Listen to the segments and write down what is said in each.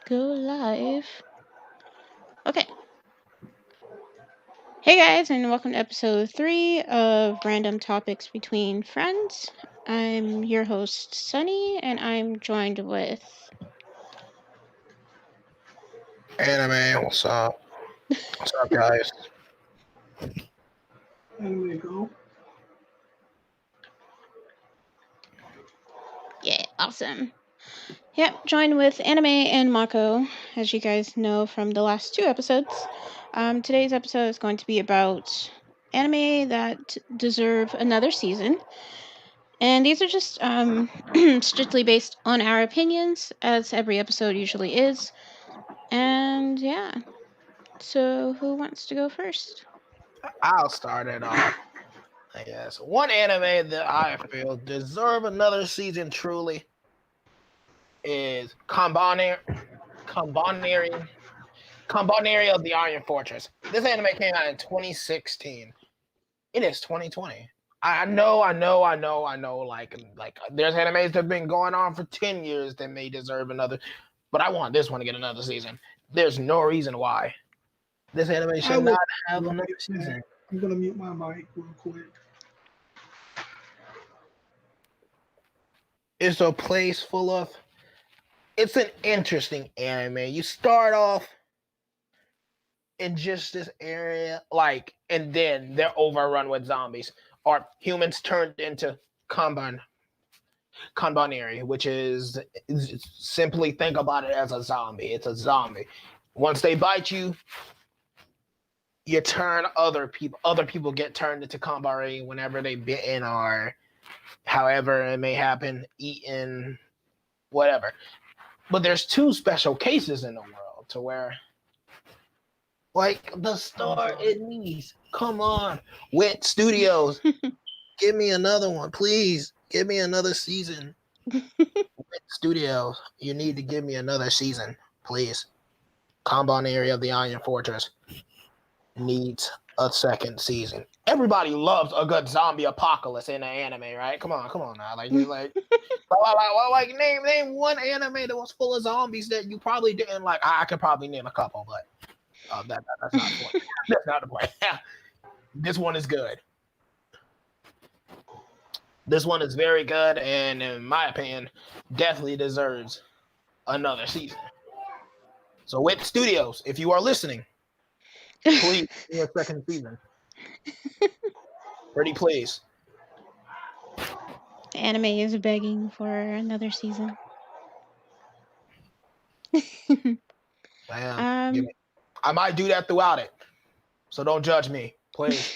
Go live. Okay. Hey guys, and welcome to episode 3 of Random Topics Between Friends. I'm your host, Sunny, and I'm joined with. Anime, what's up? What's up, guys? Anime go. Yeah, awesome. Yep, joined with Anime and Mako, as you guys know from the last 2 episodes. Today's episode is going to be about anime that deserve another season. And these are just strictly based on our opinions, as every episode usually is. And yeah. So who wants to go first? I'll start it off. I guess one anime that I feel deserve another season truly is Combinary of the Iron Fortress. This anime came out in 2016. It is 2020. I know. Like there's animes that have been going on for 10 years that may deserve another, but I want this one to get another season. There's no reason why this anime I should will. not have another season. I'm gonna mute my mic real quick. It's a place full of. It's an interesting anime. You start off in just this area, like, and then they're overrun with zombies or humans turned into combinary, which is simply think about it as a zombie. It's a zombie. Once they bite you, you turn other people. Other people get turned into combinary whenever they bitten or however it may happen, eaten, whatever. But there's two special cases in the world to where, like the star it needs. Come on, Wit Studios, give me another one, please. Give me another season. Wit Studios, you need to give me another season, please. Compound area of the Iron Fortress needs a second season. Everybody loves a good zombie apocalypse in an anime, right? Come on now. Like you like like name one anime that was full of zombies that you probably didn't like. I could probably name a couple, but that's not the point. That's not the point. This one is good. This one is very good, and in my opinion, definitely deserves another season. So, Wit Studios, if you are listening, please give me a second season. Pretty please. Anime is begging for another season. Man, I might do that throughout it. So don't judge me, please.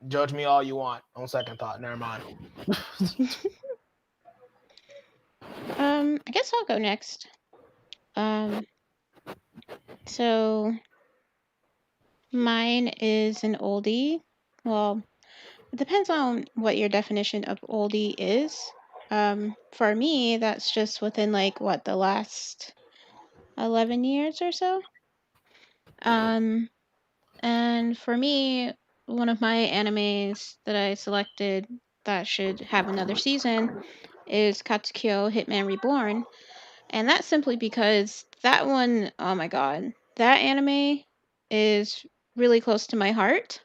Judge me all you want. On second thought, never mind. I guess I'll go next. So mine is an oldie. Well, it depends on what your definition of oldie is. For me, that's just within like the last 11 years or so. And for me, one of my animes that I selected that should have another season is Katsukyo Hitman Reborn. And that's simply because that one, oh my god, that anime is really close to my heart.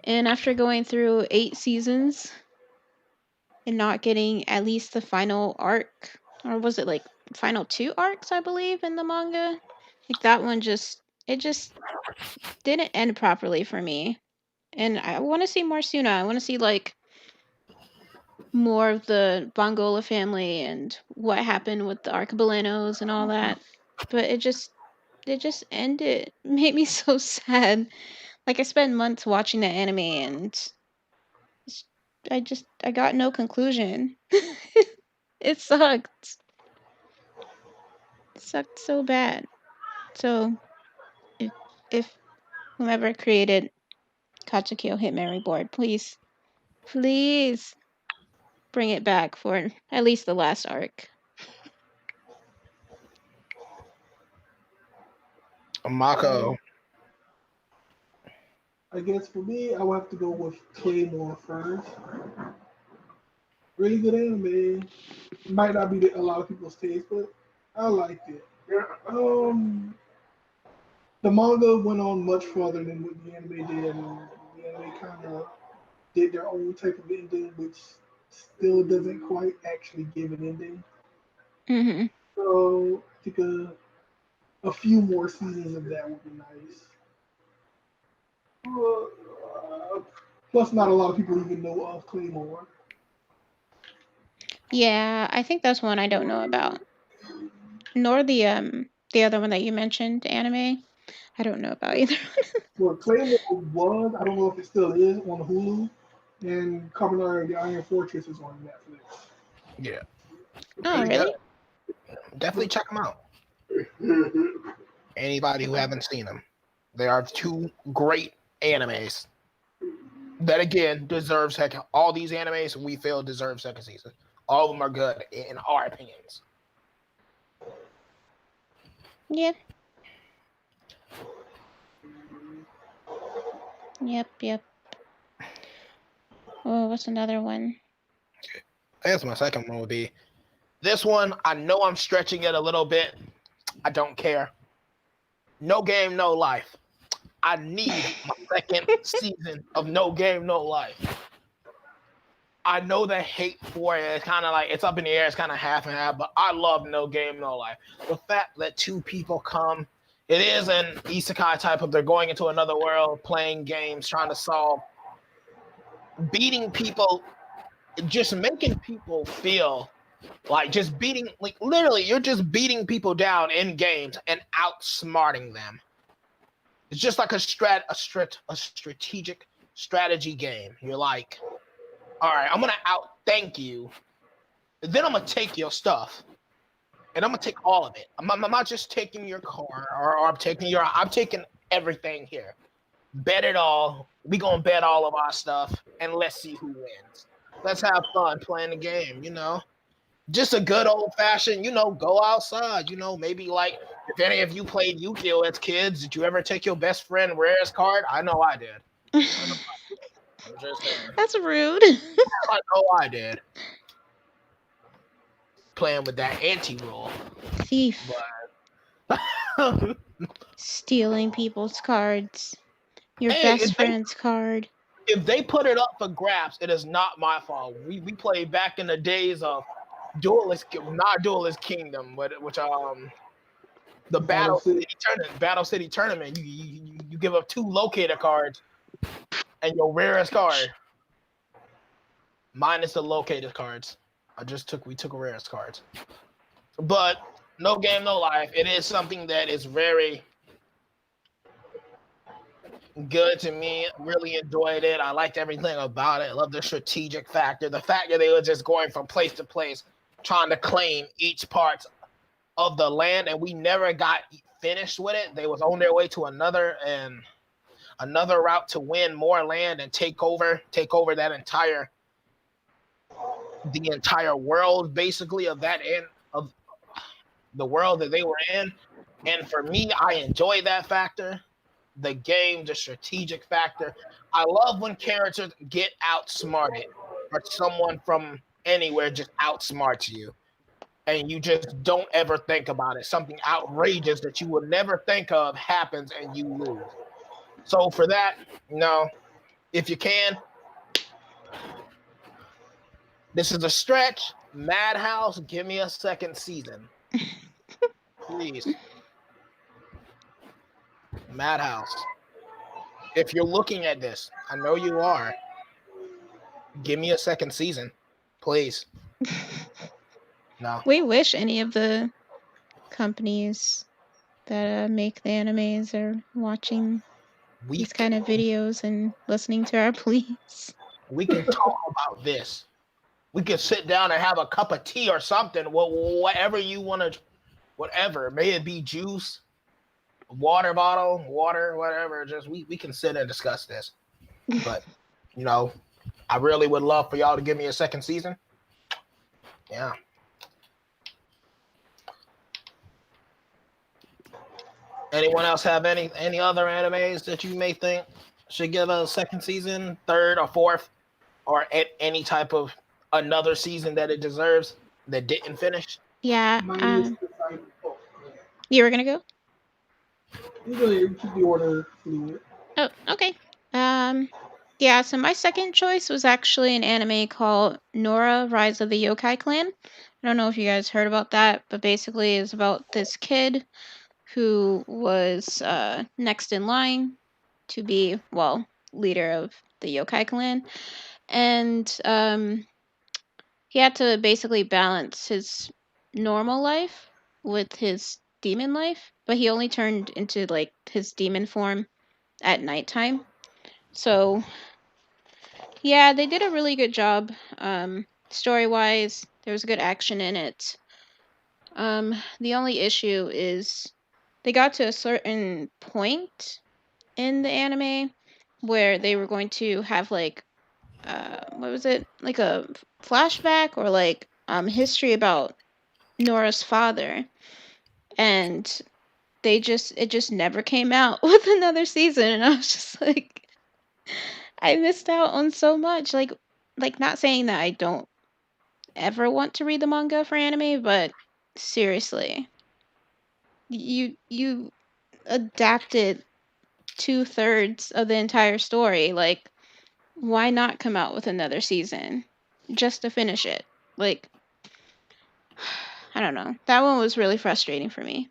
And after going through 8 seasons and not getting at least the final arc, or was it like final 2 arcs, I believe, in the manga? Like that one just didn't end properly for me. And I want to see more Suna. I want to see like more of the Bongola family and what happened with the Archibalanos and all that. But it just ended. It made me so sad. Like I spent months watching the anime and I got no conclusion. It sucked. It sucked so bad. So if whoever created Katsukyo Hitman Reborn, please bring it back for at least the last arc. Mako. I guess for me, I will have to go with Claymore first. Really good anime. Might not be a lot of people's taste, but I liked it. Um, the manga went on much further than what the anime did, and the anime kind of did their own type of ending, which still doesn't quite actually give an ending. Hmm. So I think a few more seasons of that would be nice. Plus, not a lot of people even know of Claymore. Yeah, I think that's one I don't know about. Nor the other one that you mentioned, anime. I don't know about either. Well, Claymore was, I don't know if it still is, on Hulu, and Kamen the Iron Fortress is on Netflix. Yeah, Oh, pretty good. really? Definitely check them out. Anybody who haven't seen them, they are two great animes that again deserve second. All these animes we feel deserve second season. All of them are good in our opinions. Yep. Yep. Yep. Oh, what's another one? I guess my second one would be this one. I know I'm stretching it a little bit. I don't care. No Game, No Life. I need my second season of No Game, No Life. I know the hate for it. It's kind of like it's up in the air. It's kind of half and half, but I love No Game, No Life. The fact that two people come, it is an isekai type of they're going into another world, playing games, trying to solve, beating people, just making people feel like just beating, like literally, you're just beating people down in games and outsmarting them. It's just like a strategic strategy game. You're like, all right, I'm gonna outthank you. Then I'm gonna take your stuff, and I'm gonna take all of it. I'm not just taking your car, or I'm taking everything here. Bet it all. We gonna bet all of our stuff, and let's see who wins. Let's have fun playing the game. Just a good old fashioned. Go outside. Maybe like if any of you played Yu-Gi-Oh as kids, did you ever take your best friend rarest card? I know I did. I know I did. I'm just saying. That's rude. I know I did. Playing with that anti-roll. Thief. But Stealing people's cards. Your hey, best friend's card. if they put it up for grabs, it is not my fault. We played back in the days of not Duelist Kingdom, but which the Battle City tournament. You give up 2 locator cards and your rarest card minus the locator cards. We took rarest cards, but No Game, No Life. It is something that is very good to me. Really enjoyed it. I liked everything about it. I love the strategic factor. The fact that they were just going from place to place, trying to claim each part of the land, and we never got finished with it. They was on their way to another route to win more land and take over the entire world, basically, of that end of the world that they were in. And for me, I enjoy that factor. The game, the strategic factor. I love when characters get outsmarted or someone from anywhere just outsmarts you and you just don't ever think about it. Something outrageous that you would never think of happens and you lose. So for that, if you can, this is a stretch. Madhouse, give me a second season. Please. Madhouse. If you're looking at this, I know you are. Give me a second season, please. No. We wish any of the companies that make the animes are watching these kind of videos and listening to our pleas. We can talk about this. We can sit down and have a cup of tea or something. Whatever you want to, whatever. May it be juice, water bottle, water, whatever. Just we can sit and discuss this. But I really would love for y'all to give me a second season. Yeah. Anyone else have any other animes that you may think should get a second season, third or fourth, or any type of another season that it deserves that didn't finish? Yeah. Mine is the side. Oh, You were gonna go? you go ahead. Keep the order fluid. Oh, okay. Um, yeah. So my second choice was actually an anime called Nora: Rise of the Yokai Clan. I don't know if you guys heard about that, but basically it's about this kid who was next in line to be, well, leader of the Yokai Clan, and he had to basically balance his normal life with his demon life, but he only turned into like his demon form at nighttime. So yeah, they did a really good job. Story wise, there was good action in it. The only issue is they got to a certain point in the anime where they were going to have like what was it, like a flashback or like history about Nora's father, and it just never came out with another season, and I was just like, I missed out on so much. Like not saying that I don't ever want to read the manga for anime, but seriously, you adapted 2/3 of the entire story. Like, why not come out with another season just to finish it? Like, I don't know. That one was really frustrating for me.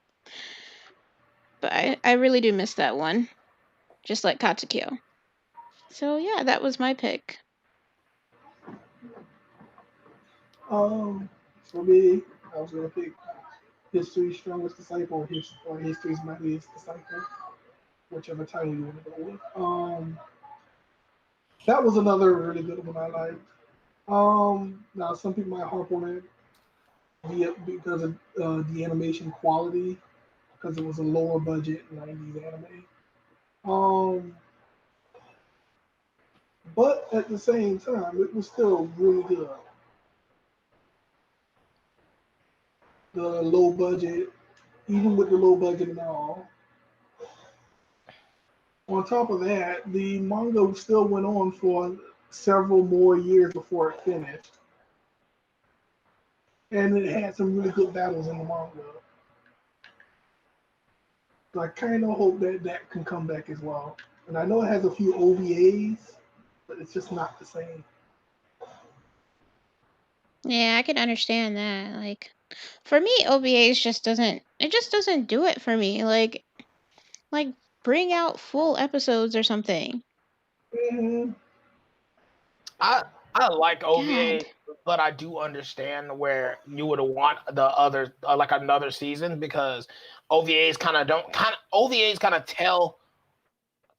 But I really do miss that one, just like Katsukyo. So yeah, that was my pick. For me, I was gonna pick History's Strongest Disciple or History's Mightiest Disciple, whichever title you want to go with. That was another really good one I liked. Now some people might harp on it because of the animation quality, because it was a lower budget '90s anime. Um, but at the same time, it was still really good. The low budget, even with the low budget and all. On top of that, the manga still went on for several more years before it finished, and it had some really good battles in the manga. So I kind of hope that that can come back as well. And I know it has a few OVAs, but it's just not the same. Yeah, I can understand that. Like, for me, OVAs just doesn't do it for me. Like bring out full episodes or something. Mm-hmm. I like OVA, God. but I do understand where you would want the other like another season because OVAs kind of tell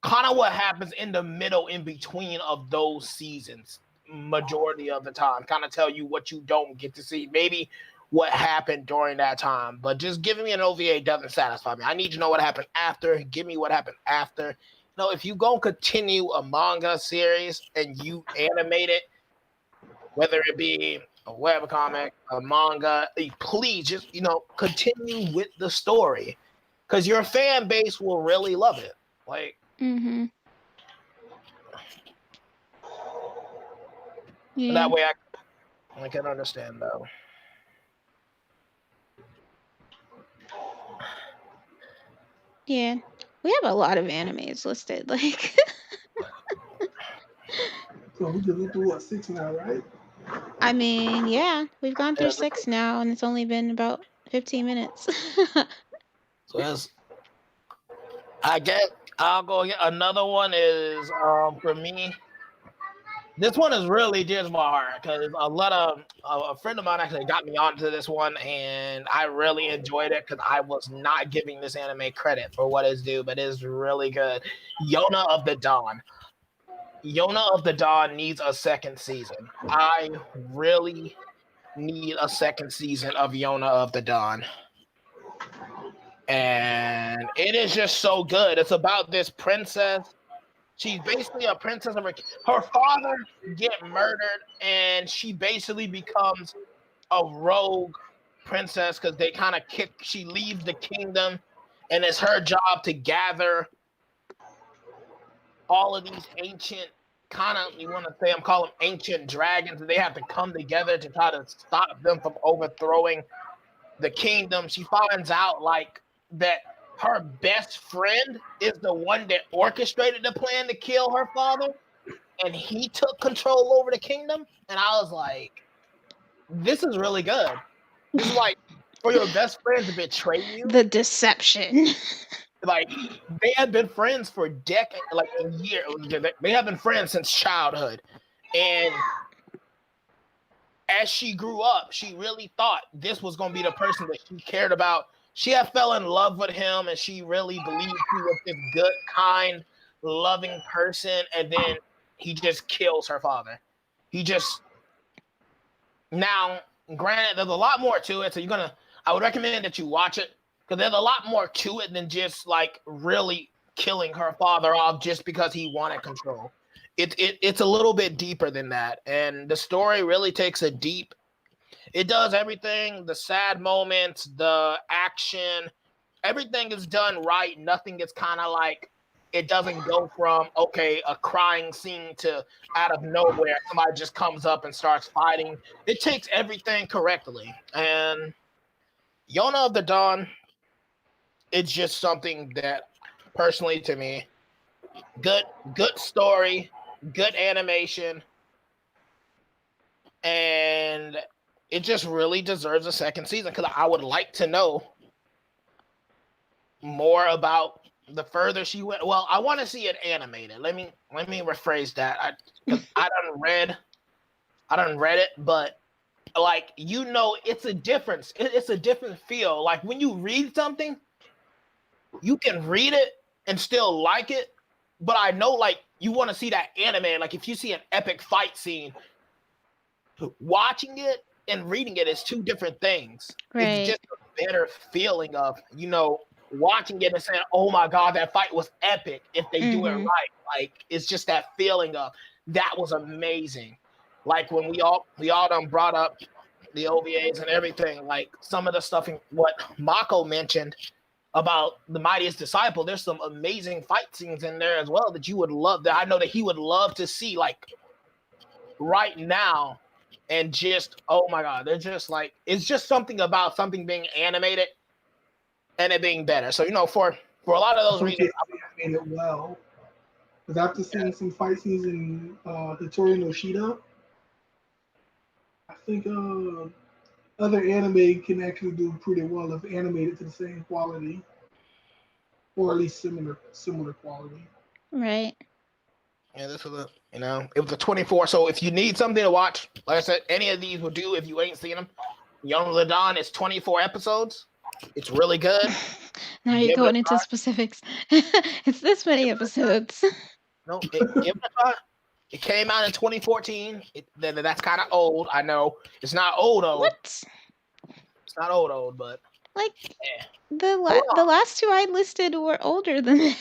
kind of what happens in the middle in between of those seasons majority of the time, kind of tell you what you don't get to see, maybe what happened during that time, but just giving me an OVA doesn't satisfy me. I need to know what happened after. Give me what happened after. If you gonna continue a manga series and you animate it, whether it be a web comic, a manga, please just continue with the story because your fan base will really love it. Like Mhm. Yeah. that way, I can understand though. Yeah. We have a lot of animes listed. Like, So we just went through what 6 now, right? I mean, yeah, we've gone through Yeah, 6 now, and it's only been about 15 minutes. so that's I guess I'll go again. Another one is for me. This one is really dear to my heart because a friend of mine actually got me onto this one, and I really enjoyed it because I was not giving this anime credit for what it's due, but it's really good. Yona of the Dawn. Yona of the Dawn needs a second season. I really need a second season of Yona of the Dawn. And it is just so good. It's about this princess. She's basically a princess of her father get murdered, and she basically becomes a rogue princess because they kind of kick. She leaves the kingdom, and it's her job to gather all of these ancient kind of, you want to say, I'm calling them ancient dragons. They have to come together to try to stop them from overthrowing the kingdom. She finds out like that her best friend is the one that orchestrated the plan to kill her father, and he took control over the kingdom. And I was like, this is really good. This is like for your best friend to betray you. The deception. Like they have been friends for decades, like a year. They have been friends since childhood, and as she grew up, she really thought this was going to be the person that she cared about. She had fell in love with him, and she really believed he was this good, kind, loving person. And then he just kills her father. He just now, granted, there's a lot more to it. So I would recommend that you watch it because there's a lot more to it than just like really killing her father off just because he wanted control. It's a little bit deeper than that, and the story really takes a deep. It does everything, the sad moments, the action, everything is done right. Nothing is kind of like, it doesn't go from okay, a crying scene to out of nowhere somebody just comes up and starts fighting. It takes everything correctly, and Yona of the Dawn, it's just something that personally to me, good story, good animation, and it just really deserves a second season because I would like to know more about the further she went. Well, I want to see it animated. Let me rephrase that. I done read it, but like it's a difference. It's a different feel. Like when you read something, you can read it and still like it, but I know like you want to see that anime. Like if you see an epic fight scene, watching it and reading it is two different things. Right. It's just a better feeling of watching it and saying, "Oh my god, that fight was epic!" If they do it right, like it's just that feeling of that was amazing. Like when we all done brought up the OVAs and everything, like some of the stuff in what Mako mentioned about the Mightiest Disciple, there's some amazing fight scenes in there as well that you would love. That I know that he would love to see like right now. And just, oh my god, they're just like, it's just something about something being animated and it being better. So for a lot of those reasons, they animated well. Because after seeing some fight scenes in Hattori no Shida, I think other anime can actually do pretty well if animated to the same quality, or at least similar quality. Right. Yeah, this was it was a 24. So if you need something to watch, like I said, any of these will do if you ain't seen them. Young Ladon is 24 episodes. It's really good. Now you're going into specifics. It's this many episodes. No, give it a try. It came out in 2014. That's kind of old. I know it's not old. What? It's not old, but like the last two I listed were older than this.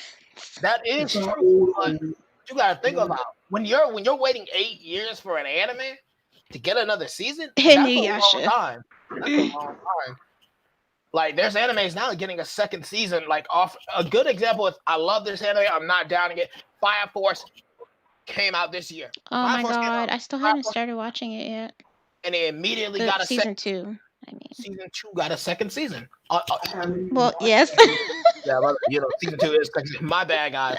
That is true. But you gotta think about when you're waiting 8 years for an anime to get another season. That's a long time. That's a long time. Like there's animes now getting a second season. Like off a good example is I love this anime. I'm not downing it. Fire Force came out this year. Oh my god, I still haven't started watching it yet. And they immediately got a season 2. I mean, season 2 got a second season. Well, yes. Yeah, season 2 is my bad, guys.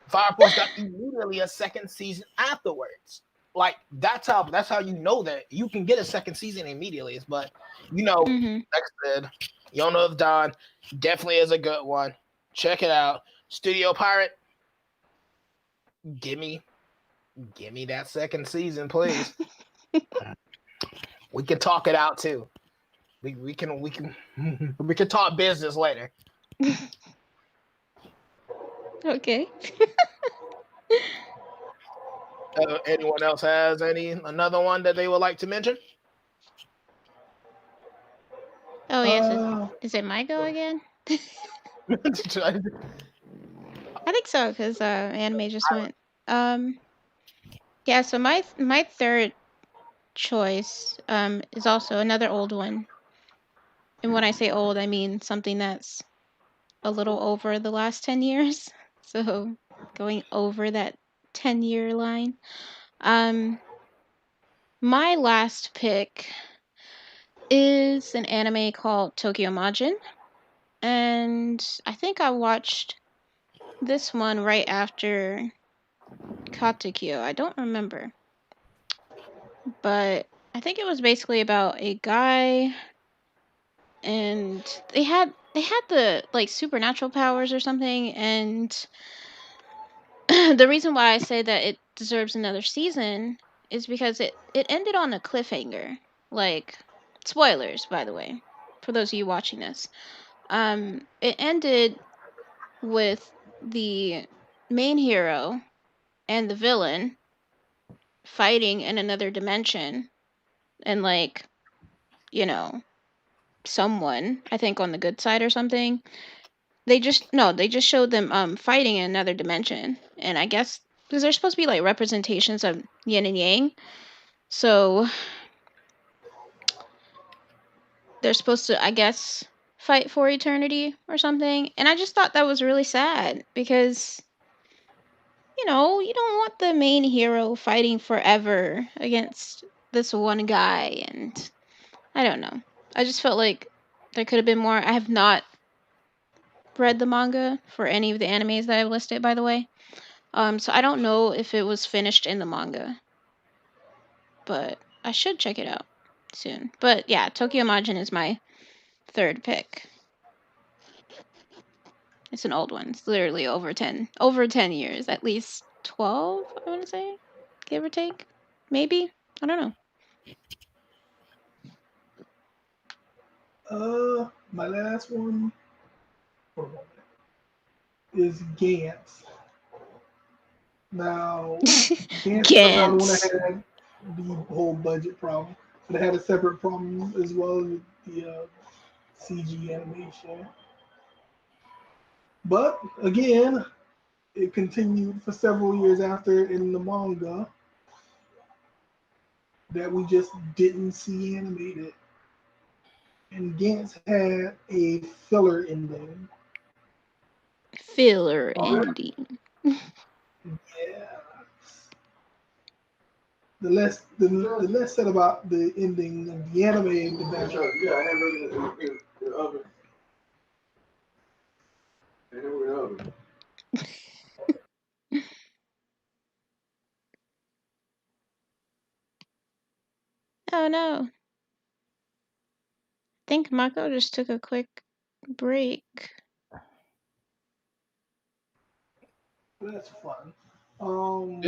Fire Force got immediately a second season afterwards. Like that's how you know that you can get a second season immediately. But like I said, Yona of the Dawn definitely is a good one. Check it out. Studio Pirate, give me that second season, please. We can talk it out too. We can talk business later. Okay. Anyone else has another one that they would like to mention? Oh yes, is it my go again? I think so because anime just went. Yeah. So my third choice is also another old one, and when I say old, I mean something that's a little over the last 10 years. So going over that 10-year line. My last pick is an anime called Tokyo Majin, and I think I watched this one right after Katekyo. I don't remember, but I think it was basically about a guy, and they had the like supernatural powers or something, and the reason why I say that it deserves another season is because it ended on a cliffhanger. Like, spoilers, by the way, for those of you watching this. It ended with the main hero and the villain fighting in another dimension, and like, you know, someone, I think on the good side or something. They just showed them fighting in another dimension. And I guess because they're supposed to be like representations of yin and yang. So they're supposed to, I guess, fight for eternity or something. And I just thought that was really sad because, you know, you don't want the main hero fighting forever against this one guy. And I don't know. I just felt like there could have been more. I have not read the manga for any of the animes that I've listed, by the way. So I don't know if it was finished in the manga, but I should check it out soon. But yeah, Tokyo Majin is my third pick. It's an old one. It's literally over 10 years, at least 12, I want to say, give or take. Maybe. I don't know. My last one is Gantz. Now, Gantz was not the one that Gantz. had the whole budget problem, but it had a separate problem as well with the CG animation. But again, it continued for several years after in the manga that we just didn't see animated. And Gantz had a filler ending. Filler ending. Yeah. The less said about the ending of the anime, the better. Yeah, I have read the oven. Oh no. I think Mako just took a quick break. That's fun. Oh.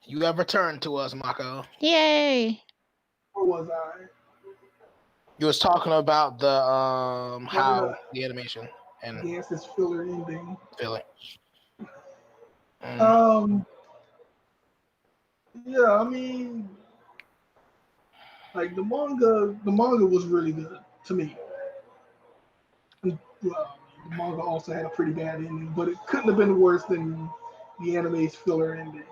You have returned to us, Mako. Yay. Where was I? You was talking about the how the animation and Yes, it's filler ending. feeling. Yeah, I mean, like the manga was really good to me. The manga also had a pretty bad ending, but it couldn't have been worse than the anime's filler ending.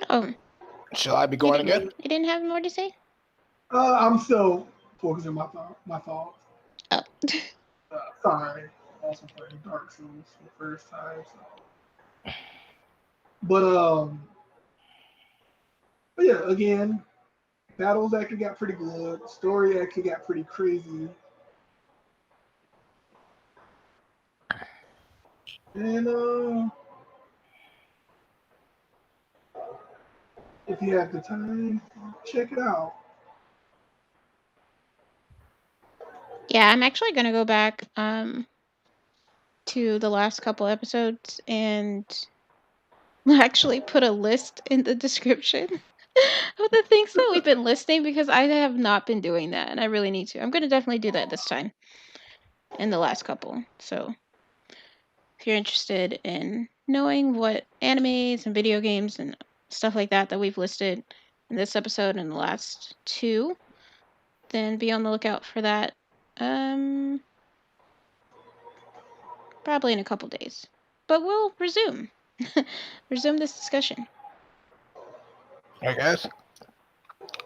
Oh. Shall I be going again? You didn't have more to say? I'm still focusing my thoughts. Oh. Sorry, also playing Dark Souls for the first time. So. But yeah, again, battles actually got pretty good. Story actually got pretty crazy. And if you have the time, check it out. Yeah, I'm actually gonna go back to the last couple episodes and actually put a list in the description of the things that we've been listing because I have not been doing that and I really need to. I'm gonna definitely do that this time in the last couple. So if you're interested in knowing what animes and video games and stuff like that that we've listed in this episode and the last two, then be on the lookout for that. Probably in a couple days. But we'll resume this discussion. I guess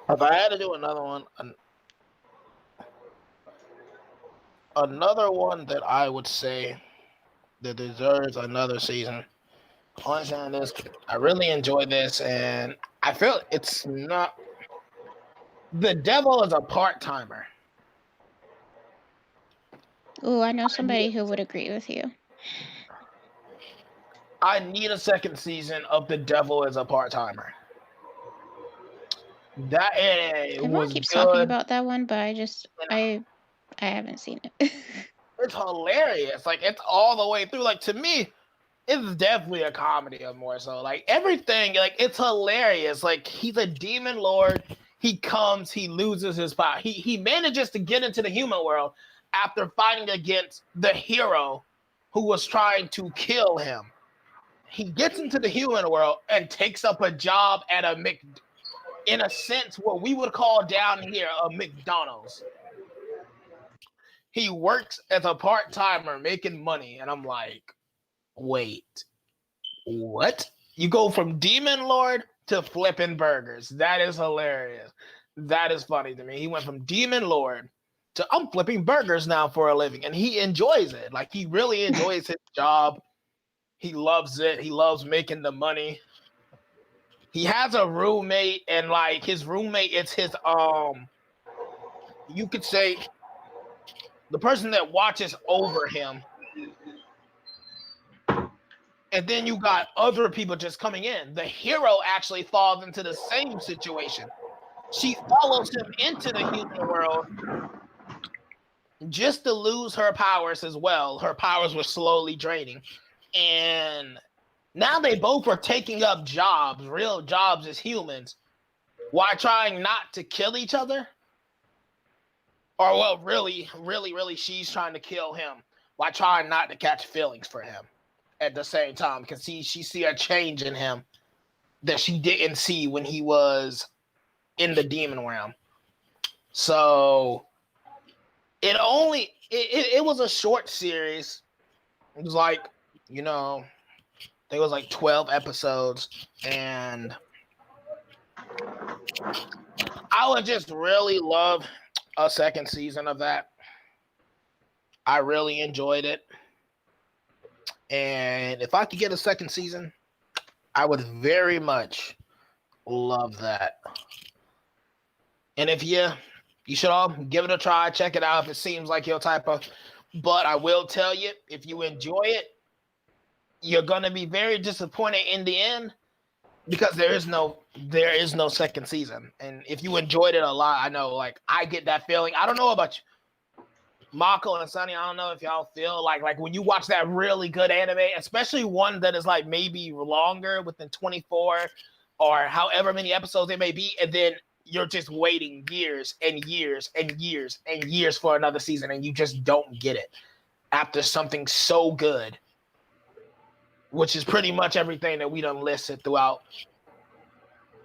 if I had to do another one, another one that I would say that deserves another season. Honestly, on this, I really enjoy this, and I feel it's not. The devil is a part timer. Oh, I know I need, somebody who would agree with you. I need a second season of the devil is a part timer. That it Everyone was keeps talking good. about that one, but And I haven't seen it. it's hilarious. Like it's all the way through. Like to me, it's definitely a comedy or more so. Like everything, like it's hilarious. Like he's a demon lord. He comes, he loses his power. He manages to get into the human world after fighting against the hero who was trying to kill him. He gets into the human world and takes up a job at in a sense what we would call down here a McDonald's. He works as a part timer making money, and I'm like, wait, what? You go from Demon Lord to flipping burgers. That is hilarious. That is funny to me. He went from Demon Lord to I'm flipping burgers now for a living, and he enjoys it. Like he really enjoys his job. He loves it. He loves making the money. He has a roommate, and like his roommate, it's his you could say the person that watches over him. And then you got other people just coming in. The hero actually falls into the same situation. She follows him into the human world just to lose her powers as well. Her powers were slowly draining. And now they both are taking up jobs, real jobs as humans, while trying not to kill each other. Or, well, really, she's trying to kill him while trying not to catch feelings for him at the same time. Because she see a change in him that she didn't see when he was in the demon realm. So it was a short series. It was like, you know, it was like 12 episodes, and I would just really love a second season of that. I really enjoyed it. And if I could get a second season, I would very much love that. And if you should all give it a try, check it out if it seems like your type of. But I will tell you, if you enjoy it, you're gonna be very disappointed in the end because there is no second season. And if you enjoyed it a lot, I know like I get that feeling. I don't know about you, Mako and Sunny. I don't know if y'all feel like when you watch that really good anime, especially one that is like maybe longer within 24 or however many episodes it may be, and then you're just waiting years and years and years and years for another season, and you just don't get it after something so good, which is pretty much everything that we done listed throughout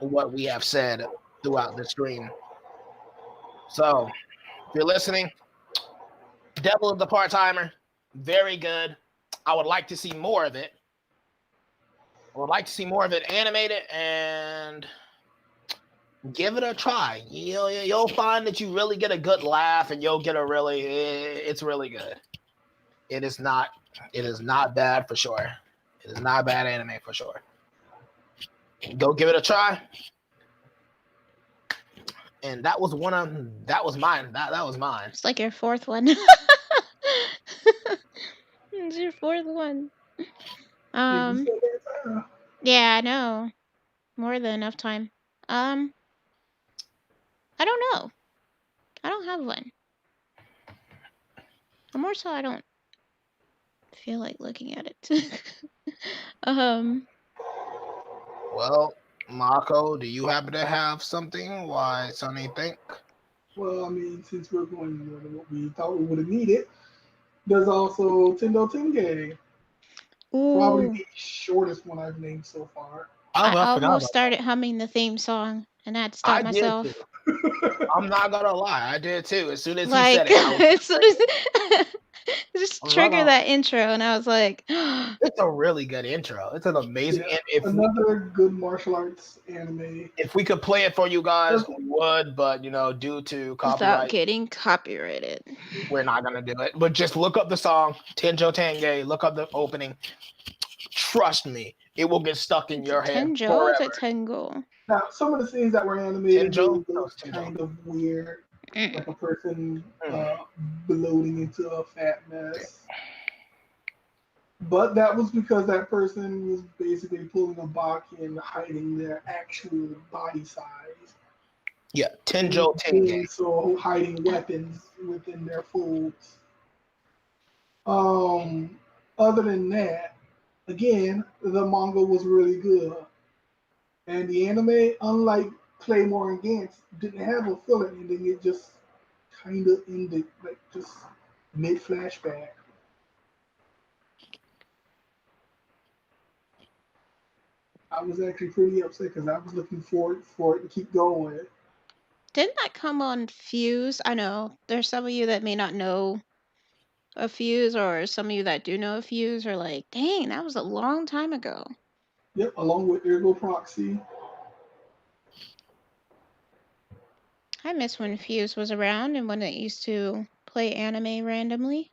what we have said throughout the stream. So, if you're listening, Devil is the Part Timer, very good. I would like to see more of it. I would like to see more of it animated and give it a try. You'll find that you really get a good laugh, and you'll get it's really good. It is not bad for sure. It is not bad anime for sure. Go give it a try. And that was mine. That was mine. It's like your fourth one. It's your fourth one. Yeah, we Um, still got time. yeah, I know. More than enough time. Um, I don't know. I don't have one. Or more so, I don't feel like looking at it. um, Well, Marco, do you happen to have something? Why Sonny think? Well, I mean, since we're going more than what we thought we would have needed, there's also Tendo Tenge. Probably ooh, the shortest one I've named so far. I I forgot almost about that. started humming the theme song and I had to stop I did too. myself. I'm not gonna lie, I did too. As soon as he said Like, it, I was as soon like, as just I'm not trigger gonna. that intro, and I was like, It's a really good intro. It's an amazing. Yeah, And another good martial arts anime. if we could play it for you guys, Doesn't- we would. But due to without copyright, getting copyrighted. we're not gonna do it. But just look up the song Tenjo Tenge. Look up the opening. Trust me, it will get stuck in Is it your head Tenjo or is it forever. Tengo? Now, some of the scenes that were animated Tenjo? were No, it's Tenjo. kind of weird, Mm. like a person Mm. bloating into a fat mess. But that was because that person was basically pulling a Baki and hiding their actual body size. Yeah, And Tenjo doing Tenge. so, hiding weapons within their folds. Um, Other than that, again, the manga was really good. And the anime, unlike Claymore and Gantz, didn't have a filler ending. It just kind of ended, like just mid flashback. I was actually pretty upset because I was looking forward for it to keep going. Didn't that come on Fuse? I know there's some of you that may not know a Fuse, or some of you that do know a Fuse are like, dang, that was a long time ago. Yep, along with Ergo Proxy. I miss when Fuse was around and when it used to play anime randomly.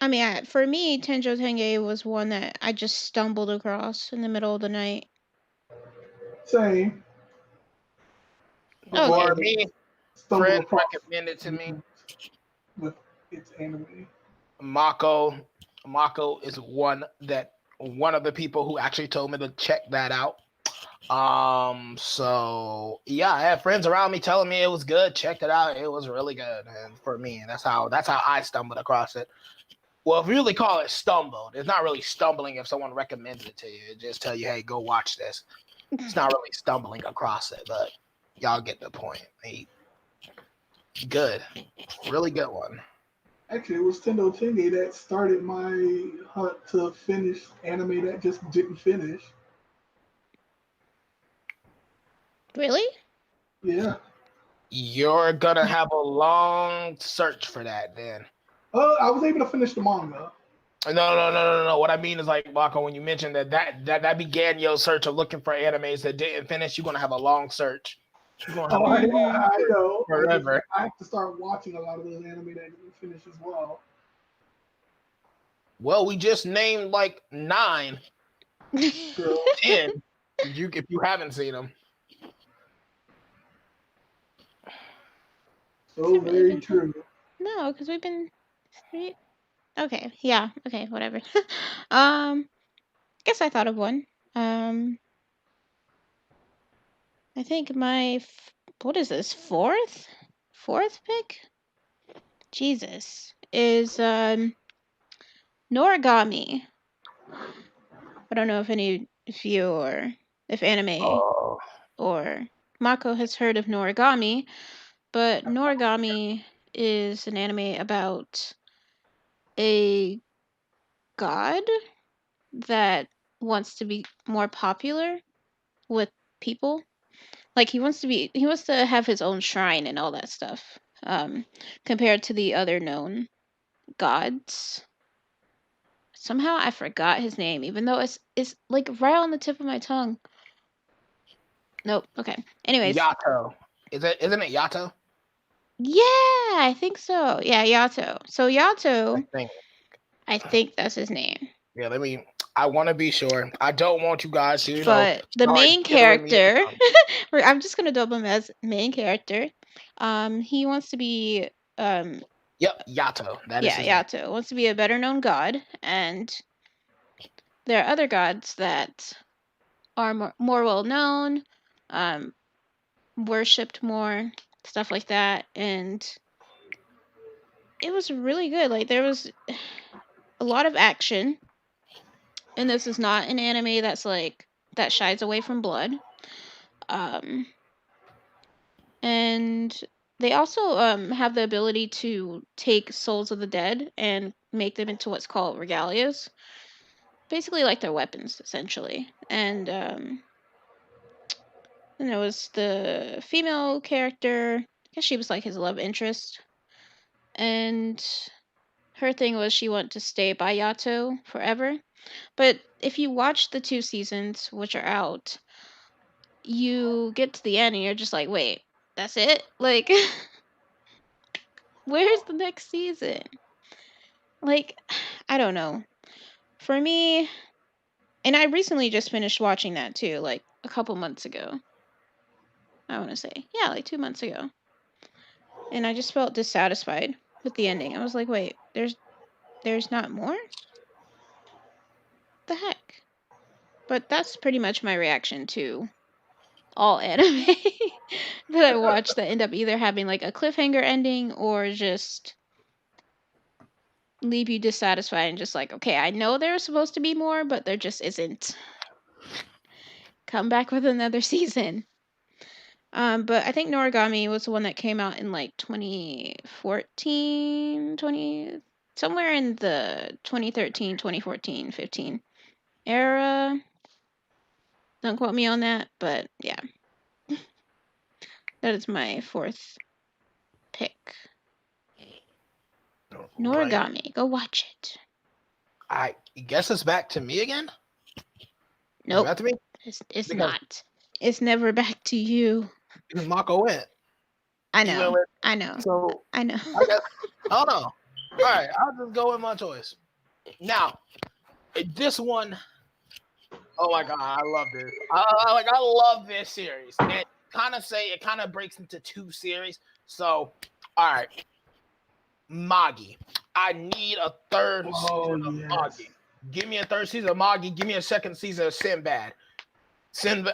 I mean, for me, Tenjo Tenge was one that I just stumbled across in the middle of the night. Same. But Okay. For yeah, me, stumbled friends across recommended to me with its anime. Mako. Mako is one of the people who actually told me to check that out. So yeah, I had friends around me telling me it was good. Checked it out. It was really good. And for me, that's how I stumbled across it. Well, if you really call it stumbled, it's not really stumbling if someone recommends it to you. It just tell you, hey, go watch this. It's not really stumbling across it, but y'all get the point. Hey, good. Really good one. Actually, it was Tendo Tenge that started my hunt to finish anime that just didn't finish. Really? Yeah. You're gonna have a long search for that then. I was able to finish the manga. No. What I mean is like Marco, when you mentioned that began your search of looking for animes that didn't finish, you're gonna have a long search. You're gonna have Oh, a long Mm-hmm. I search know. forever. I have to start watching a lot of those anime that didn't finish as well. Well, we just named like 9, True. 10. If you haven't seen them. So Has it really very been 10? true. No, because we've been three. Okay, yeah, okay, whatever. um, guess I thought of one. Um, I think what is this, fourth pick? Jesus, is Noragami. I don't know if you or if anime Oh, or Mako has heard of Noragami, but Noragami is an anime about a god that wants to be more popular with people. Like he wants to have his own shrine and all that stuff. Compared to the other known gods. Somehow I forgot his name, even though it's like right on the tip of my tongue. Nope. Okay. Anyways, Yato. Isn't it Yato? yeah, I think so. Yeah, Yato. So I Yato, think. I think that's his name. Yeah, I want to be sure. I don't want you guys to, But the start main killing me in the character, comments. I'm just gonna dub him as main character. He wants to be Yep, Yato. That is yeah, his name. Yato wants to be a better known god, and there are other gods that are more well known, um, worshipped more, stuff like that, and it was really good. Like there was a lot of action, and this is not an anime that's like that shies away from blood. Um, and they also have the ability to take souls of the dead and make them into what's called regalias. basically like their weapons essentially. And then there was the female character. I guess she was like his love interest, and her thing was she wanted to stay by Yato forever. But if you watch the 2 seasons which are out, you get to the end and you're just like, wait, that's it? Like, where's the next season? Like, I don't know. For me, and I recently just finished watching that too, like a couple months ago. I want to say, yeah, like 2 months ago. And I just felt dissatisfied with the ending. I was like, wait, there's not more? The heck? But that's pretty much my reaction to all anime that I watch that end up either having like a cliffhanger ending or just leave you dissatisfied and just like, okay, I know there's supposed to be more, but there just isn't. Come back with another season. But I think Noragami was the one that came out in like 2014, somewhere in the 2013, 2014, 15 era. Don't quote me on that, but yeah. That is my 4th pick. Noragami. Right. Go watch it. I guess it's back to me again. Nope. Back to me. It's not. It's never back to you. Because Mako went. I know. I know. So I know. I guess I don't know. All right, I'll just go with my choice. Now, this one, oh my god, I love this. I love this series. And it kind of breaks into 2 series. So, all right, Magi. I need a 3rd season of Magi. Give me a 3rd season of Magi. Give me a 2nd season of Sinbad.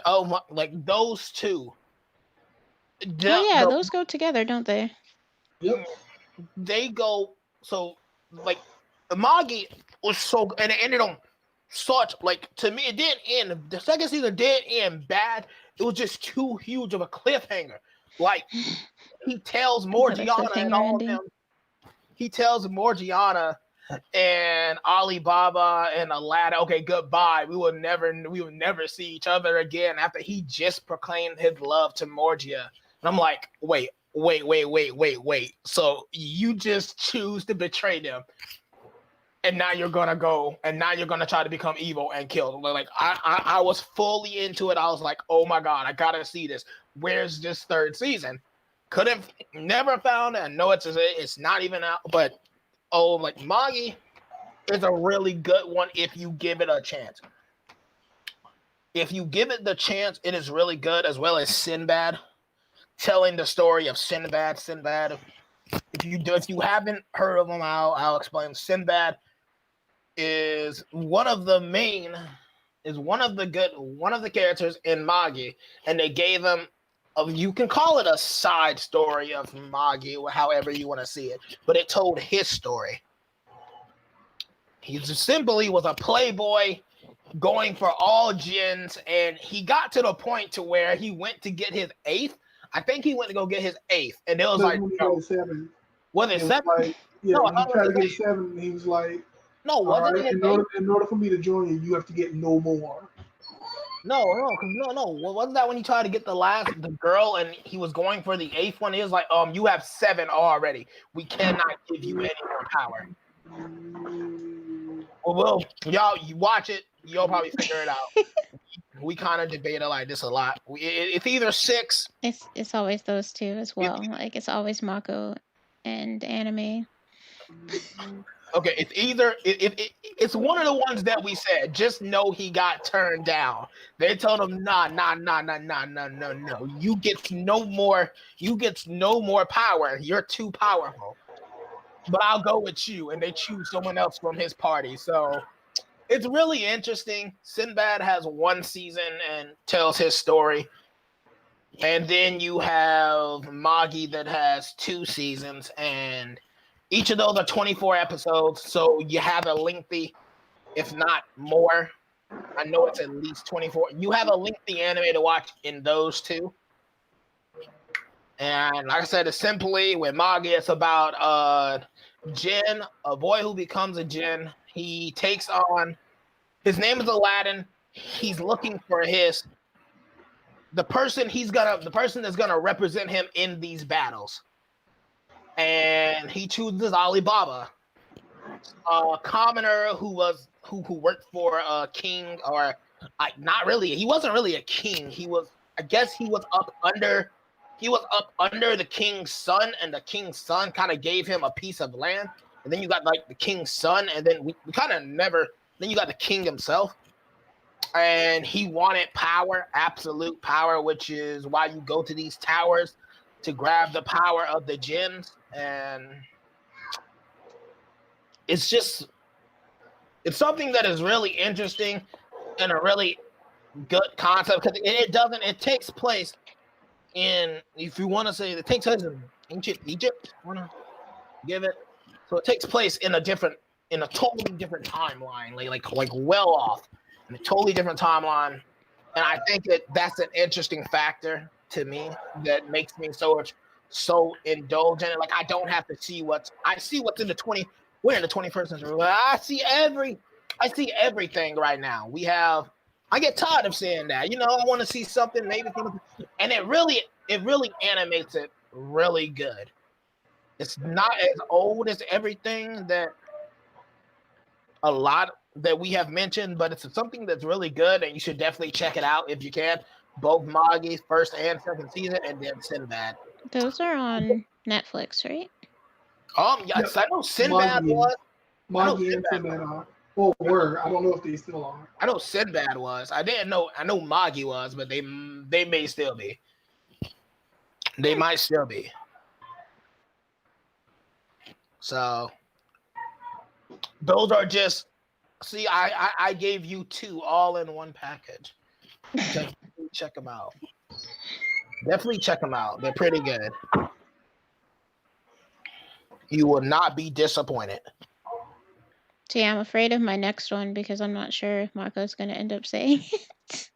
Oh my, like those 2. Yeah, those go together, don't they? Yep. They go so like the Magi was so, and it ended on such, like, to me it didn't end. The 2nd season didn't end bad. It was just too huge of a cliffhanger. Like he tells Morgiana and all of them. He tells Morgiana and Alibaba and Aladdin, okay, goodbye. We will never see each other again after he just proclaimed his love to Morgia. And I'm like, wait. So you just choose to betray them. And now you're gonna go, and now you're gonna try to become evil and kill. Like I was fully into it. I was like, oh my god, I gotta see this. Where's this 3rd season? Never found it. I know it's not even out, but like Magi is a really good one if you give it a chance. If you give it the chance, it is really good, as well as Sinbad, telling the story of Sinbad. If you haven't heard of him, I'll explain. Sinbad is one of the characters in Magi, and they gave him you can call it a side story of Magi, or however you want to see it, but it told his story. He was a playboy going for all gens, and he got to the point to where he went to get his 8th. I think he went to go get his 8th, and it was like, no. 7. Was it 7? Like, yeah, no, he tried to get 7, and he was like, no, wasn't it? In order for me to join you, you have to get no more. No. Wasn't that when he tried to get the girl, and he was going for the 8th one? He was like, you have 7 already. We cannot give you any more power. Well, y'all, you watch it, you'll probably figure it out. We kind of debate it like this a lot. It's either 6. It's always those 2 as well. Like it's always Mako and anime. Okay, it's either it's one of the ones that we said. Just know he got turned down. They told him, no. You get no more. You get no more power. You're too powerful. But I'll go with you, and they choose someone else from his party. So it's really interesting. Sinbad has 1 season and tells his story, and then you have Magi that has 2 seasons, and each of those are 24 episodes, so you have a lengthy, if not more. I know it's at least 24. You have a lengthy anime to watch in those 2. And like I said, it's simply with Magi, it's about Jin, a boy who becomes a Jin. He takes on His name is Aladdin. He's looking for the person that's gonna represent him in these battles. And he chooses Alibaba, a commoner who worked for a king, or not really. He wasn't really a king. I guess he was up under the king's son, and the king's son kind of gave him a piece of land. And then you got like the king's son, and then we kind of never. Then you got the king himself, and he wanted power, absolute power, which is why you go to these towers to grab the power of the gems. And it's something that is really interesting and a really good concept, because it takes place in, if you want to say, it takes place in ancient Egypt. I want to give it, so it takes place in a totally different timeline, like well off in a totally different timeline. And I think that's an interesting factor to me that makes me so indulgent. Like, I don't have to see I see what's in we're in the 21st century. I see everything right now. I get tired of seeing that. I want to see something and it really animates it really good. It's not as old as everything that we have mentioned, but it's something that's really good, and you should definitely check it out if you can. Both Magi's first and second season, and then Sinbad. Those are on Netflix, right? Yes, I know Sinbad was. Magi and Sinbad are. Well, were. I don't know if they still are. I know Sinbad was. I didn't know. I know Magi was, but they may still be. They might still be. So those are just. See, I gave you 2 all in one package. Check them out. Definitely check them out. They're pretty good. You will not be disappointed. So yeah, I'm afraid of my next one because I'm not sure if Marco's going to end up saying it.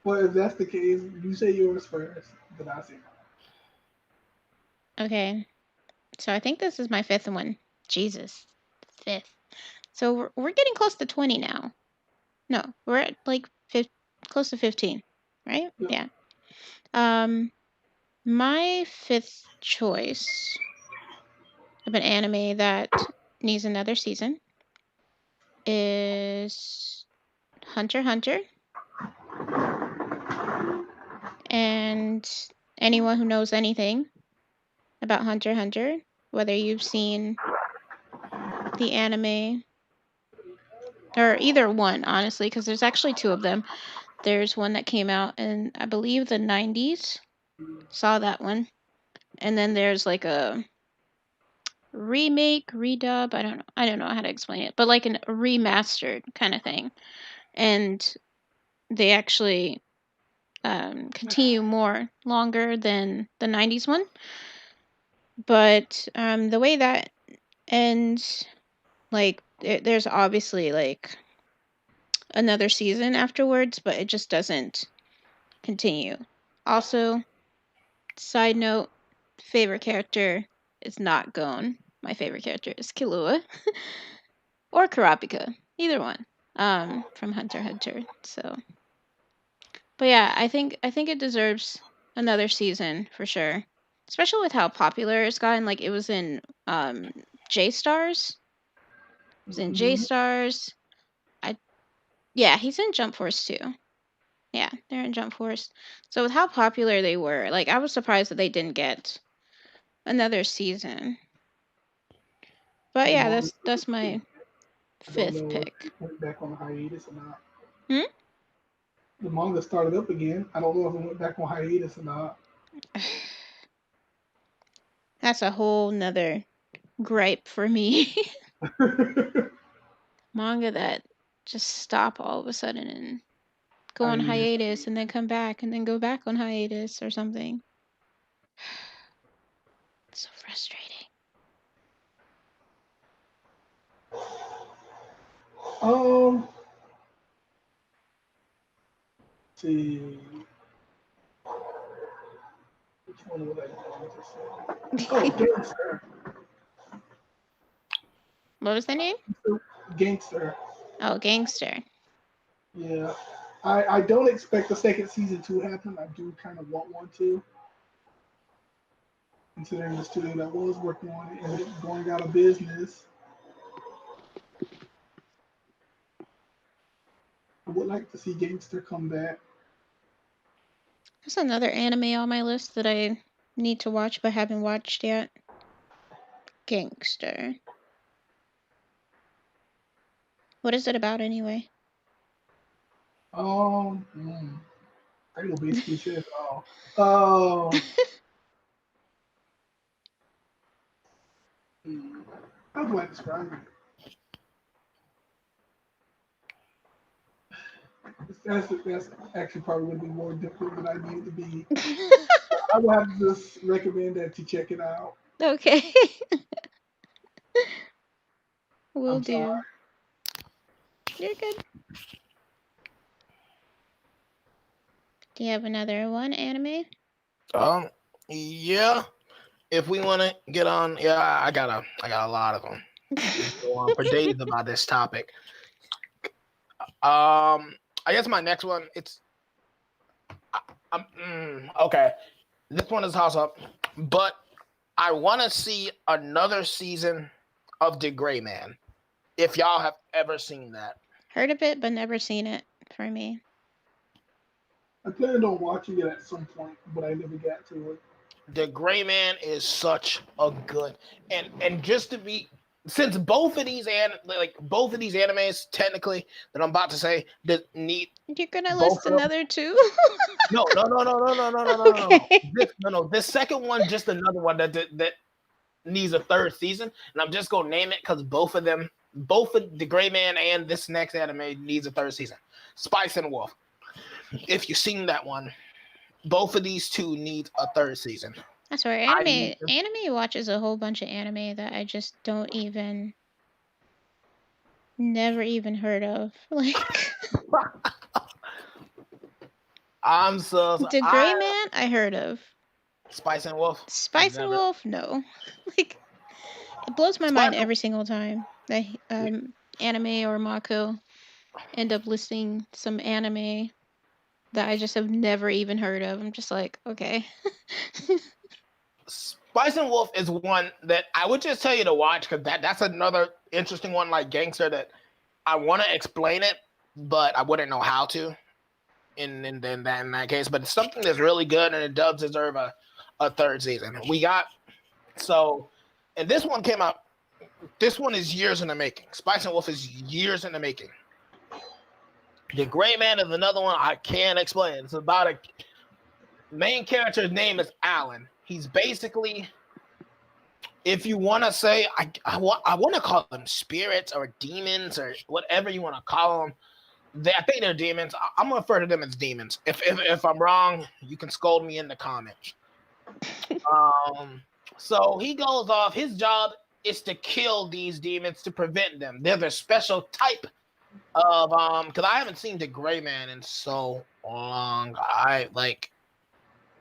Well, if that's the case, you say yours first, then I say mine. Okay. So I think this is my 5th one. Jesus. 5th. So we're getting close to 20 now. No, we're at like close to 15, right? Yep. Yeah. My 5th choice of an anime that needs another season is Hunter x Hunter. And anyone who knows anything about Hunter x Hunter, whether you've seen the anime or either one, honestly, because there's actually 2 of them. There's one that came out in, I believe, the 90s. Saw that one. And then there's like a remake, redub, I don't know how to explain it, but like a remastered kind of thing. And they actually continue longer than the 90s one. But the way that ends, like, there's obviously like another season afterwards, but it just doesn't continue. Also, side note, favorite character is not Gon. My favorite character is Killua or Kurapika, either one. From Hunter x Hunter. So, but yeah, I think it deserves another season for sure. Especially with how popular it's gotten. Like, it was in J Stars. It was in J Stars. Yeah, he's in Jump Force too. Yeah, they're in Jump Force. So with how popular they were, like, I was surprised that they didn't get another season. But yeah, that's my 5th pick. If it went back on hiatus or not. Hmm? The manga started up again. I don't know if it went back on hiatus or not. That's a whole nother gripe for me. Manga that just stop all of a sudden and go on hiatus and then come back and then go back on hiatus or something. It's so frustrating. See. Which one would I going to say? Oh, Gangster. What was the name? Gangster. Oh, Gangster. Yeah. I don't expect the second season to happen. I do kind of want one to, considering the studio that was working on it ended up going out of business. I would like to see Gangster come back. There's another anime on my list that I need to watch but haven't watched yet. Gangster. What is it about anyway? I will basically say it all. How do I describe it? That's actually probably going to be more difficult than I need it to be. I would have to just recommend that you check it out. Okay. Will I'm sorry. do. You're good. Do you have another one anime? Yeah. If we want to get on, yeah, I got a lot of them. Go on for days about this topic. I guess my next one, okay. This one is House Up, but I want to see another season of The Gray Man. If y'all have ever seen that. Heard of it, but never seen it for me. I planned on watching it at some point, but I never got to it. The Gray Man is such a good and just to be since both of these animes technically that I'm about to say that need You're gonna both list of them. another two? No. Okay. This second one just another one that needs a third season, and I'm just gonna name it because both of The Gray Man and this next anime needs a third season. Spice and Wolf. If you've seen that one, both of these two need a third season. I swear, anime watches a whole bunch of anime that I just never even heard of. Like I'm so The Gray Man, I heard of. Spice and Wolf. Spice and Wolf, no. Like it blows my mind every single time that anime or mako end up listing some anime that I just have never even heard of. I'm just like, okay. Spice and Wolf is one that I would just tell you to watch because that's another interesting one like Gangster that I want to explain it, but I wouldn't know how to in that case. But it's something that's really good and it does deserve a third season. And this one came out. This one is years in the making. Spice and Wolf is years in the making. The Gray Man is another one I can't explain. It's about a main character's name is Alan. He's basically, if you want to say, I want to call them spirits or demons or whatever you want to call them. I think they're demons. I'm gonna refer to them as demons. If I'm wrong, you can scold me in the comments. So he goes off. His job is to kill these demons to prevent them. They're the special type of because I haven't seen The Gray Man in so long.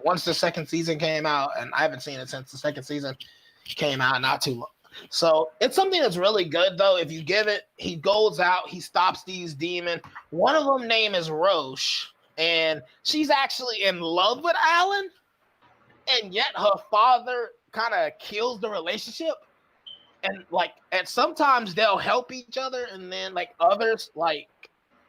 Once the second season came out, and I haven't seen it since the second season came out, not too long. So it's something that's really good though. If you give it, he goes out, he stops these demons. One of them name is Roche, and she's actually in love with Alan, and yet her father kind of kills the relationship. And sometimes they'll help each other, and then others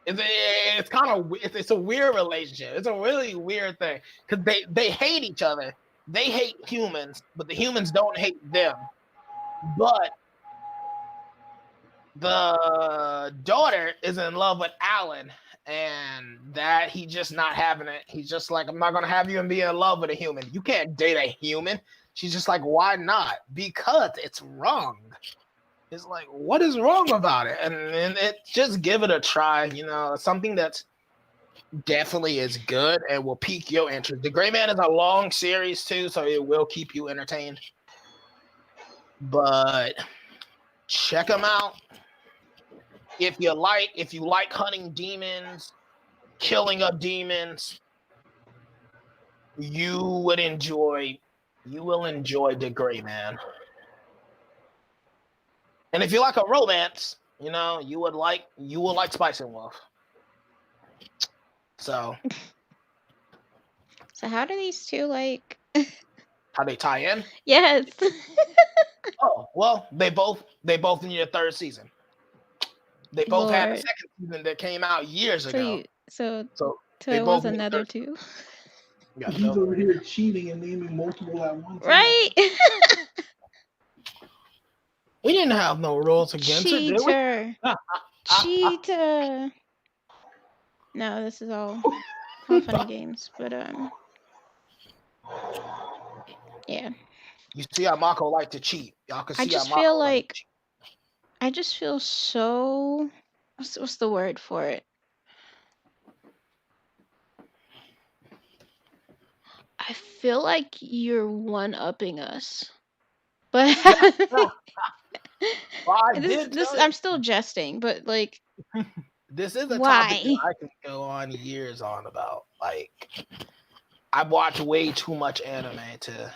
it's kind of it's a weird relationship. It's a really weird thing because they hate each other. They hate humans, but the humans don't hate them. But the daughter is in love with Alan, and that he's just not having it. He's just like, I'm not gonna have you and be in love with a human. You can't date a human. She's just like, why not? Because it's wrong. It's like, what is wrong about it? And it just give it a try. Something that's definitely is good and will pique your interest. The Gray Man is a long series too, so it will keep you entertained. But check them out. If you like hunting demons, killing up demons, you will enjoy The Gray Man. And if you like a romance, You know, you would like Spice and Wolf. So So how do these two like? how they tie in? Yes. Oh well, they both need a third season. They both had a Lord. second season that came out years ago. So So they it was both need a another third. two. Yeah, He's over here cheating and naming multiple at one time. Right? we didn't have no rules against it, did we? Cheater. Cheater. No, this is all fun and games, but yeah. You see how Mako like to cheat. Y'all can I see how just feel Mako like to like cheat. I just feel so what's the word for it? I feel like you're one-upping us. But No, well, I this did tell you. I'm still jesting, but like This is a topic that why? I can go on years on about. Like, I watch way too much anime to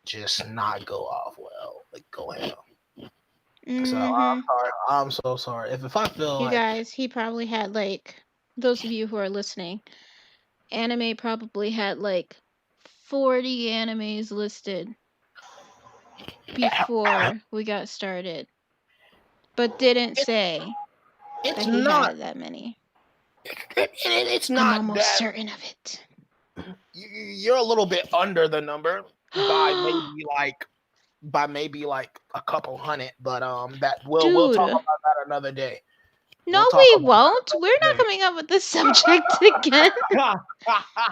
just not go off well. Like, go ham. So I'm sorry. I'm so sorry. If I feel You like guys, he probably had like those of you who are listening, anime probably had like 40 animes listed before we got started, but didn't say it's that he not, had that many. it's I'm not almost that certain of it. you're a little bit under the number by maybe like a couple hundred, but that we'll talk Dude, about that another day. no, We'll talk we about won't. We're that not another coming up with this subject again. day.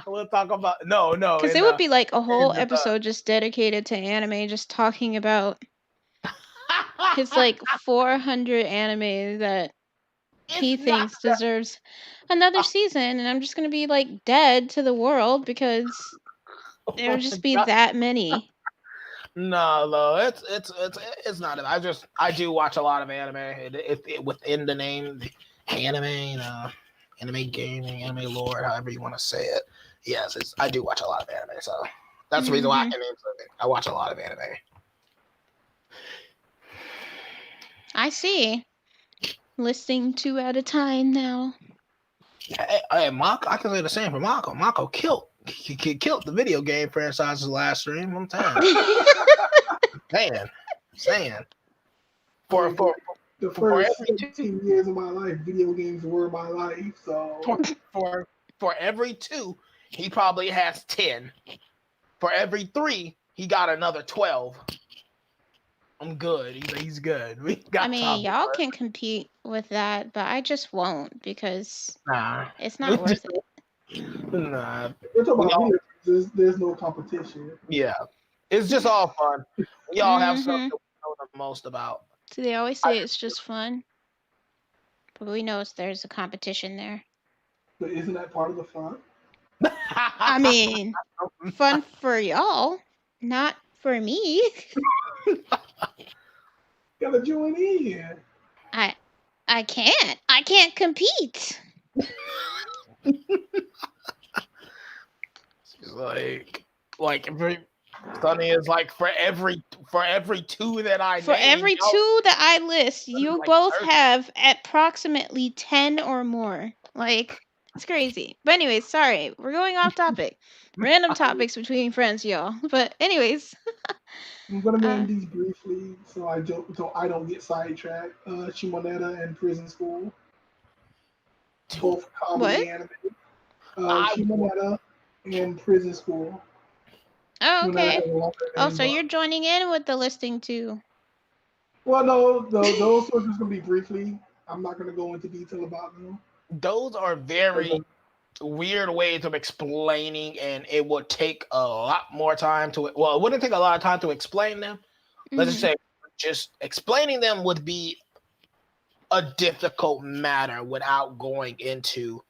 We'll talk about no Because in it would be like a in whole the episode just dedicated to anime, just talking about his like 400 anime that he it's not thinks deserves another season, and I'm just gonna be like dead to the world because there would just be that many. no, it's not. I do watch a lot of anime. Within the name, the anime, anime gaming, anime lore, however you want to say it. Yes, I do watch a lot of anime, so that's the reason why I can name something. I watch a lot of anime. I see. Listing 2 at a time now. Hey, Mako, I can say the same for Mako. Mako killed the video game franchise's last stream. I'm saying. For the for first every 17 years of my life, video games were my life. So for every 2, he probably has 10. For every 3, he got another 12. I'm good. He's good. We got I mean, y'all can compete with that, but I just won't because it's not worth it. Nah. we're talking about video games. There's no competition. Yeah. It's just all fun. We all have something we know the most about. So they always say it's just fun, but we know there's a competition there. But isn't that part of the fun? I mean, fun for y'all, not for me. Gotta join in. I can't. I can't compete. like Sunny is like for every 2 that I For name, every 2 that I list, you like both 30. have approximately 10 or more. Like, it's crazy. But anyways, sorry. We're going off topic. Random topics between friends, y'all. But anyways. I'm gonna name these briefly so I don't get sidetracked. Shimoneta and Prison School, both comedy anime. Shimoneta and Prison School. Oh, okay. Oh, so you're joining in with the listing too. Well, no, those are just gonna be briefly. I'm not gonna go into detail about them. Those are very weird ways of explaining, and it would take a lot more time to. Well, it wouldn't take a lot of time to explain them. Let's just say, just explaining them would be a difficult matter without going into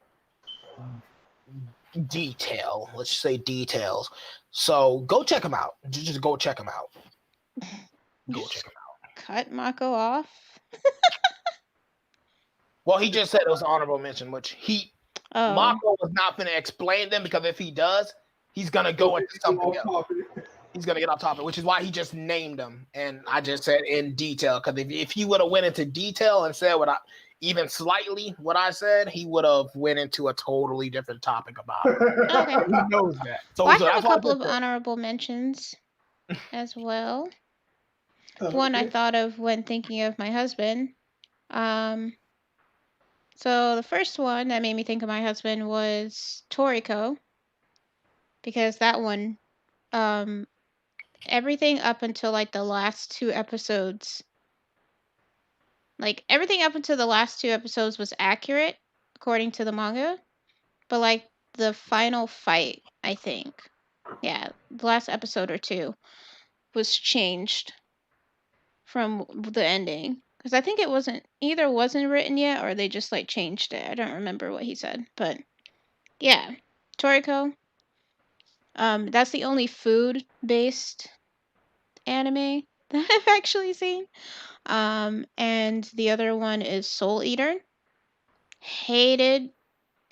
detail. Let's just say details. So go check them out. Just go check them out. Go check them out. Cut Mako off. Well, he just said it was an honorable mention, which Mako was not going to explain them because if he does, he's going to go into something else. He's gonna get off topic, which is why he just named them, and I just said in detail. Because if he would have went into detail and said what I even slightly what I said, he would have went into a totally different topic about it. Okay. He knows that. So, Well, I so have a that's why I couple put of that. honorable mentions as well. One I Okay. thought of when thinking of my husband. Um, so the first one that made me think of my husband was Toriko, because that one, um, everything up until like the last two episodes, like everything up until the last two episodes was accurate according to the manga, but like the final fight, I think, yeah, the last episode or two was changed from the ending, because I think it wasn't written yet, or they just like changed it. I don't remember what he said, but yeah, Toriko. That's the only food based anime that I've actually seen. And the other one is Soul Eater. Hated,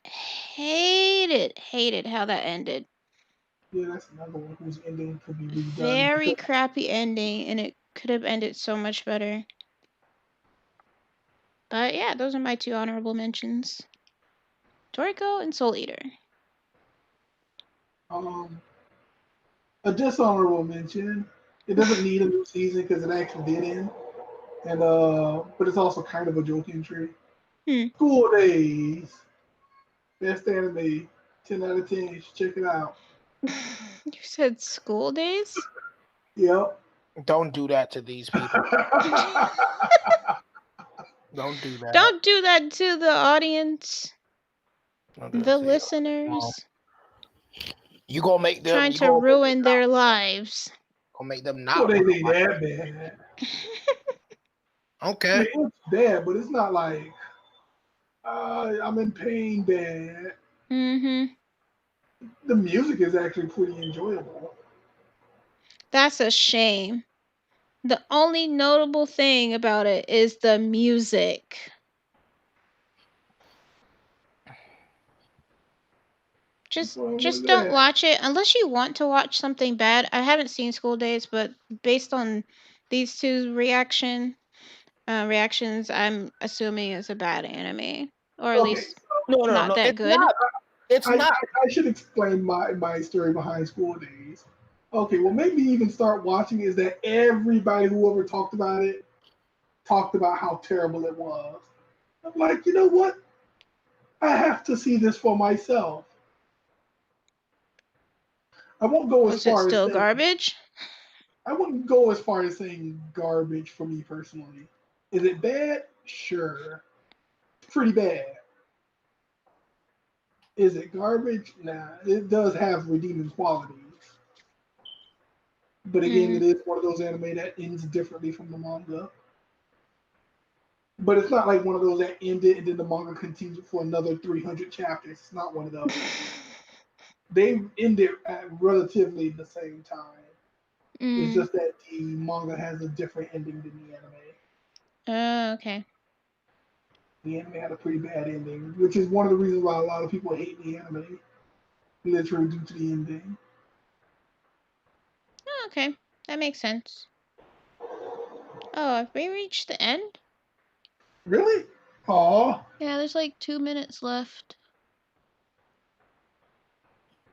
hated how that ended. Yeah, that's another one whose ending could be redone Very because crappy ending, and it could have ended so much better. But yeah, those are my two honorable mentions: Toriko and Soul Eater. um a dishonorable mention. It doesn't need a new season because it actually did end, and but it's also kind of a joke entry. Hmm. School Days, best anime, 10 out of 10. You should check it out. You said school days? Yep. Don't do that to these people. Don't do that. Don't do that to the audience, Don't do that the to you. No. listeners, You gonna make them. trying You to gonna make them ruin not. their lives. Gonna make them School not Days want to ain't watch. that bad. I Okay. mean, it's bad, but it's not like I'm in pain bad. Mm-hmm. The music is actually pretty enjoyable. That's a shame. The only notable thing about it is the music. What's Just wrong with just don't that? watch it unless you want to watch something bad. I haven't seen School Days, but based on these two reactions, I'm assuming it's a bad anime, or at Okay, least No, no, not no. that It's good. not. It's I, I, not. I should explain my story behind School Days. Okay, what made me even start watching is that everybody who ever talked about it talked about how terrible it was. I'm like, you know what? I have to see this for myself. I won't go as Was it far as still saying garbage? I wouldn't go as far as saying garbage for me personally. Is it bad? Sure. It's pretty bad. Is it garbage? Nah. It does have redeeming qualities. But again, Mm. it is one of those anime that ends differently from the manga. But it's not like one of those that ended and then the manga continued for another 300 chapters. It's not one of those. They ended at relatively the same time. It's Mm. just that the manga has a different ending than the anime. Okay. The anime had a pretty bad ending, which is one of the reasons why a lot of people hate the anime, literally due to the ending. Oh, okay. That makes sense. Oh, have we reached the end? Really? Aw. Yeah, there's like 2 minutes left.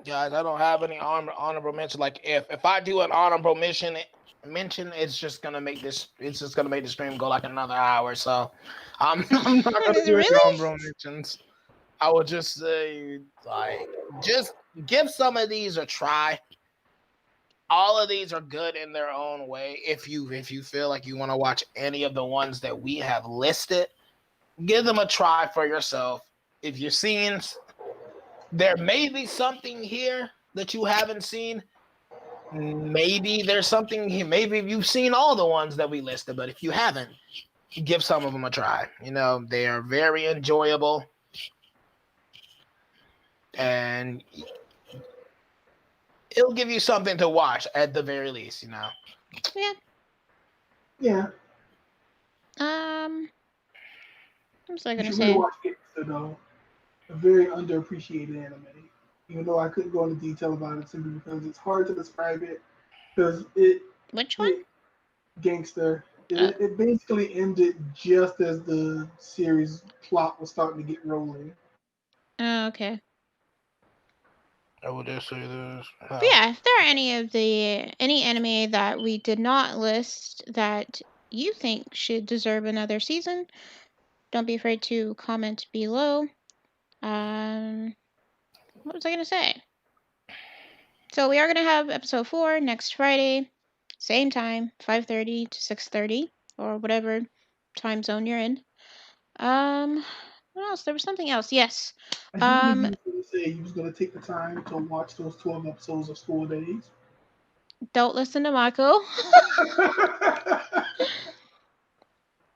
Guys, I don't have any honorable mention. Like if I do an honorable mention, it's just gonna make this. It's just gonna make the stream go like another hour. So, I'm not gonna do any Really? honorable mentions. I would just say like just give some of these a try. All of these are good in their own way. If you feel like you want to watch any of the ones that we have listed, give them a try for yourself. If you're seeing there may be something here that you haven't seen. Maybe there's something here. Maybe you've seen all the ones that we listed, but if you haven't, give some of them a try. They are very enjoyable, and it'll give you something to watch at the very least. Yeah. Yeah. What was I You gonna should really say? watch Gangsta though. A very underappreciated anime. Even though I couldn't go into detail about it simply because it's hard to describe it because it Which one? it gangster. Oh, It basically ended just as the series plot was starting to get rolling. oh, okay. I would just say this. But yeah, if there are any anime that we did not list that you think should deserve another season, don't be afraid to comment below. What was I gonna say? So we are gonna have episode 4 next Friday, same time, 5:30 to 6:30, or whatever time zone you're in. What else? There was something else. Yes. I do believe Um, you was going to say you was going to take the time to watch those 12 episodes of School Days. don't listen to Mako.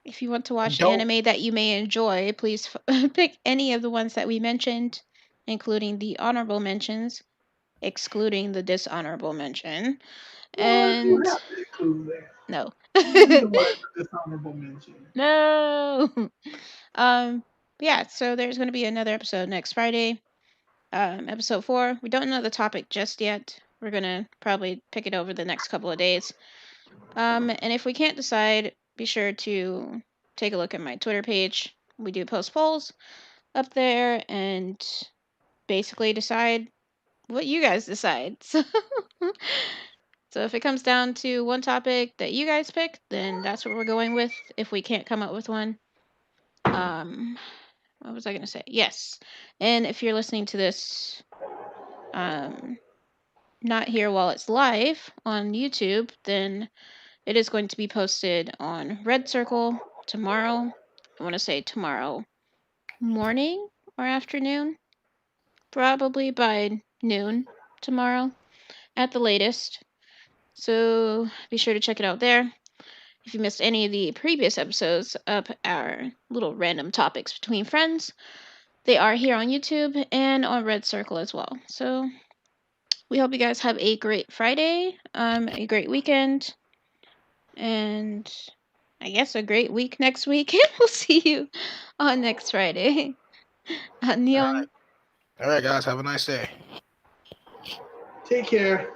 If you want to watch Don't anime that you may enjoy, please pick any of the ones that we mentioned, including the honorable mentions, excluding the dishonorable mention. What? You And have to include that. no. The reason why it's a dishonorable mention. No. Yeah, so there's going to be another episode next Friday. Episode 4. We don't know the topic just yet. We're going to probably pick it over the next couple of days. And if we can't decide, be sure to take a look at my Twitter page. We do post polls up there and basically decide what you guys decide. So if it comes down to one topic that you guys pick, then that's what we're going with. If we can't come up with one, what was I going to say? Yes. And if you're listening to this, not here while it's live on YouTube, then it is going to be posted on Red Circle tomorrow. I want to say tomorrow morning or afternoon, probably by noon tomorrow at the latest. So be sure to check it out there. If you missed any of the previous episodes of our little random topics between friends, they are here on YouTube and on Red Circle as well. So we hope you guys have a great Friday, a great weekend, and I guess a great week next week. We'll see you on next Friday. All Annyeong. right, all right, guys. Have a nice day. Take care.